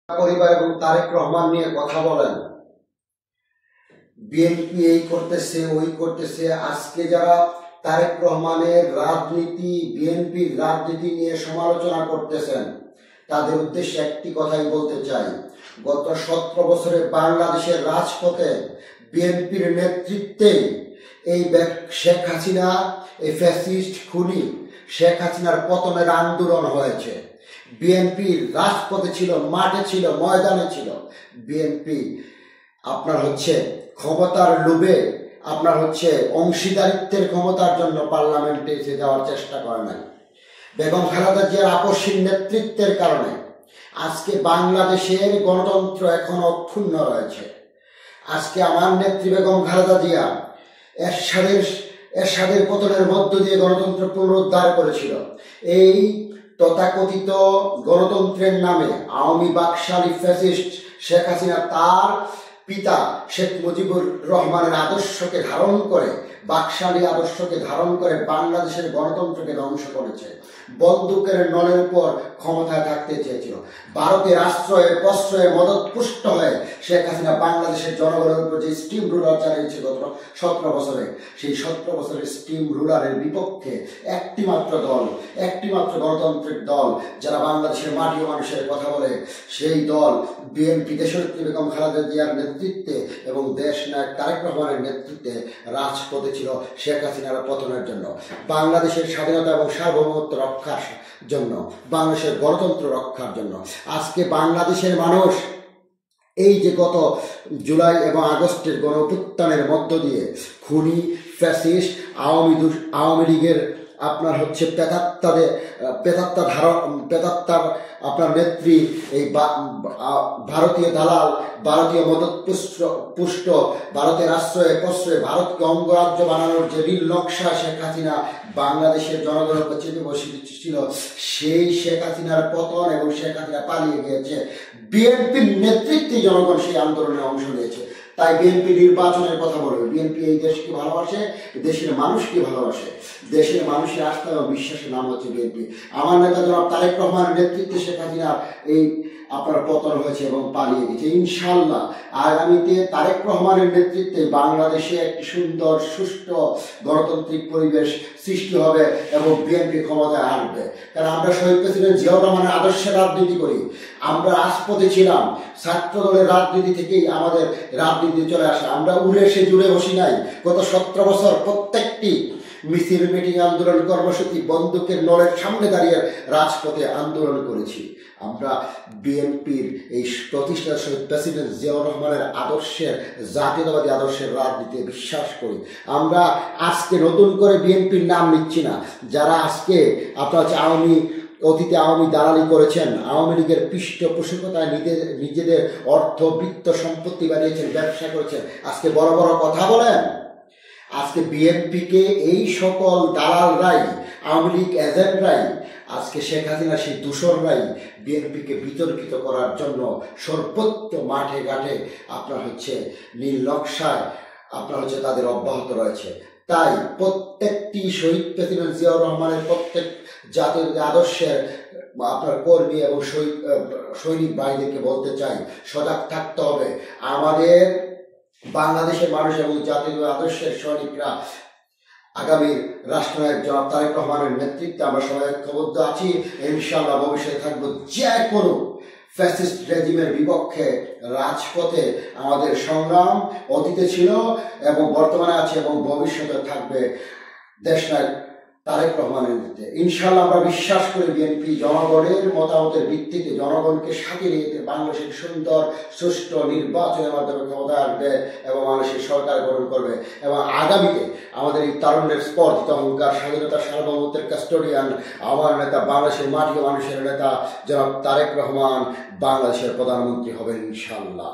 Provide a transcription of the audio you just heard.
পরিবার এবং তারেক রহমান নিয়ে কথা বলেন, বিএনপি এই করতেছে ওই করতেছে। আজকে যারা তারেক রহমানের রাজনীতি, বিএনপির রাজনীতি নিয়ে সমালোচনা করতেছেন, তাদের উদ্দেশ্যে একটি কথাই বলতে চাই। গত 17 বছরে বাংলাদেশের রাজপথে বিএনপির নেতৃত্বে এই শেখ হাসিনা, এই ফ্যাসিস্ট খুনি শেখ হাসিনার পতনের আন্দোলন হয়েছে। বিএনপির রাজপথে ছিল, মাঠে ছিল, ময়দানে ছিল। বিএনপি আপনার ক্ষমতার লোভে, আপনার অংশীদারিত্বের ক্ষমতার জন্য পার্লামেন্টে এসে যাওয়ার চেষ্টা করে নাই। বেগম খালেদা জিয়ার আপসীন নেতৃত্বের কারণে আজকে বাংলাদেশের গণতন্ত্র এখনো অক্ষুণ্ণ রয়েছে। আজকে আমার নেত্রী বেগম খালেদা জিয়া এরশাদের পতনের মধ্য দিয়ে গণতন্ত্র পুনরুদ্ধার করেছিল। এই তথাকথিত গণতন্ত্রের নামে আওয়ামী বাকশালী ফ্যাসিস্ট শেখ হাসিনা তার পিতা শেখ মুজিবুর রহমানের আদর্শকে ধারণ করে, বাকশালী আদর্শকে ধারণ করে বাংলাদেশের গণতন্ত্রকে ধ্বংস করেছে। বন্দুকের নলের উপর ক্ষমতায় থাকতে চেয়েছিল। ভারতের আশ্রয়ে প্রশ্রয়ে মদতপুষ্ট হয়ে শেখ হাসিনা বাংলাদেশের জনগণের উপর যে স্টিম রুলার চালিয়েছে গত 17 বছরে, সেই 17 বছরের স্টিম রুলারের বিপক্ষে একটিমাত্র গণতান্ত্রিক দল যারা বাংলাদেশের মাটি ও মানুষের কথা বলে, সেই দল বিএনপি দেশনেত্রী বেগম খালেদা জিয়ার নেতৃত্বে এবং দেশ নায়ক তারেক রহমানের নেতৃত্বে রাজপথে ছিল শেখ হাসিনার পতনের জন্য, বাংলাদেশের স্বাধীনতা এবং সার্বভৌমত্ব রক্ষার জন্য, বাংলাদেশের গণতন্ত্র রক্ষার জন্য। আজকে বাংলাদেশের মানুষ এই যে গত জুলাই এবং আগস্টের গণ অভ্যুত্থানের মধ্য দিয়ে খুনি ফ্যাসিস্ট আওয়ামী লীগের আপনার প্রেতাত্মার আপনার নেত্রী, এই ভারতীয় দালাল, ভারতীয় মদতপুষ্ট, ভারতের আশ্রয়ে প্রশ্রয়ে ভারতকে অঙ্গরাজ্য বানানোর যে নীল নকশা শেখ হাসিনা বাংলাদেশের জনগণের উপর চেপে বসেছিল, সেই শেখ হাসিনার পতন এবং শেখ হাসিনা পালিয়ে গিয়েছে। বিএনপির নেতৃত্বে জনগণ সেই আন্দোলনে অংশ নিয়েছে। তাই বিএনপি নির্বাচনের কথা বলবে। বিএনপি এই দেশকে ভালোবাসে, দেশের মানুষকে ভালোবাসে, দেশের মানুষের আস্থা এবং বিশ্বাসের নাম হচ্ছে বিএনপি। আমার নেতা জনাব তারেক রহমানের নেতৃত্বে শেখ হাসিনার এই আপনার পতন হয়েছে এবং পালিয়ে গেছে। ইনশাআল্লাহ আগামীতে তারেক রহমানের নেতৃত্বে বাংলাদেশে একটি সুন্দর সুষ্ঠু গণতান্ত্রিক পরিবেশ সৃষ্টি হবে এবং বিএনপি ক্ষমতায় আসবে। কারণ আমরা শহীদ প্রেসিডেন্ট জিয়াউর রহমানের আদর্শে রাজনীতি করি। আমরা রাজপথে ছিলাম, ছাত্র দলের রাজনীতি থেকেই আমাদের রাজনীতি চলে আসে। আমরা উড়ে এসে জুড়ে বসি নাই। গত 17 বছর প্রত্যেকটি মিছিল, মিটিং, আন্দোলন, কর্মসূচি বন্দুকের নলের সামনে দাঁড়িয়ে রাজপথে আন্দোলন করেছি। আমরা বিএনপির এই প্রতিষ্ঠা শহীদ প্রেসিডেন্ট জিয়াউর রহমানের আদর্শের, জাতীয়তাবাদী আদর্শের রাজনীতিতে বিশ্বাস করি। আমরা আজকে নতুন করে বিএনপির নাম নিচ্ছি না। যারা আজকে আপনার অতীতে আওয়ামী দালালি করেছেন, আওয়ামী লীগের পৃষ্ঠপোষকতায় নিজেদের অর্থ, বৃত্ত, সম্পত্তি বানিয়েছেন, ব্যবসা করেছেন, আজকে বড় বড় কথা বলেন। আজকে বিএনপিকে এই সকল দালালরাই, আওয়ামী লীগ এজেন্টরাই, আজকে শেখ হাসিনা সেই দূষণরাই বিএনপিকে বিতর্কিত করার জন্য সর্বত্র মাঠে ঘাটে আপনার নীল নকশায় আপনার তাদের অব্যাহত রয়েছে। তাই প্রত্যেকটি শহীদ প্রেসিডেন্ট জিয়াউর রহমানের প্রত্যেক জাতীয় আদর্শের আপনার কর্মী এবং সৈনিক বাহিনীকে বলতে চাই, সজাগ থাকতে হবে। আমাদের বাংলাদেশের মানুষ এবং জাতীয় আদর্শের সৈনিকরা আগামীর রাষ্ট্রনায়ক জনাব তারেক রহমানের নেতৃত্বে আমরা সবাই ঐক্যবদ্ধ আছি। ইনশাআল্লাহ ভবিষ্যতে থাকবো যে কোনো ফ্যাসিস্ট রেজিমের বিপক্ষে। রাজপথে আমাদের সংগ্রাম অতীতে ছিল এবং বর্তমানে আছে এবং ভবিষ্যতে থাকবে দেশনায়ক তারেক রহমানের নেতৃত্বে। ইনশাআল্লাহ আমরা বিশ্বাস করি বিএনপি জনগণের মতামতের ভিত্তিতে, জনগণকে সাথে নিয়ে বাংলাদেশের সুন্দর সুষ্ঠু নির্বাচনের মাধ্যমে ক্ষমতা আসবে এবং মানুষের সরকার গঠন করবে। এবং আগামীতে আমাদের এই তারুণ্যের স্পর্ধিত অহংকার, স্বাধীনতা, সার্বভৌমত্বের কাস্টোডিয়ান, আমার নেতা, বাংলাদেশের মাটি ও মানুষের নেতা জনাব তারেক রহমান বাংলাদেশের প্রধানমন্ত্রী হবেন ইনশাআল্লাহ।